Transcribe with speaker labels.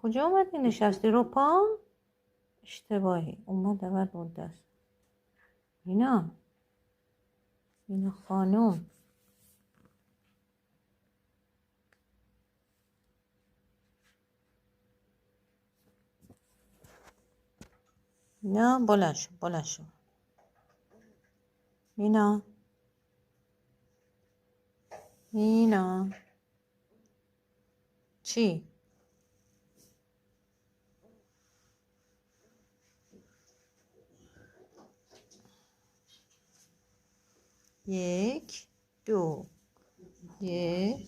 Speaker 1: کجا اومدی نشستی رو پا؟ اشتباهی اومد اول رو دست. اینا خانوم اینا بلند شو اینا چی؟ یک دو یک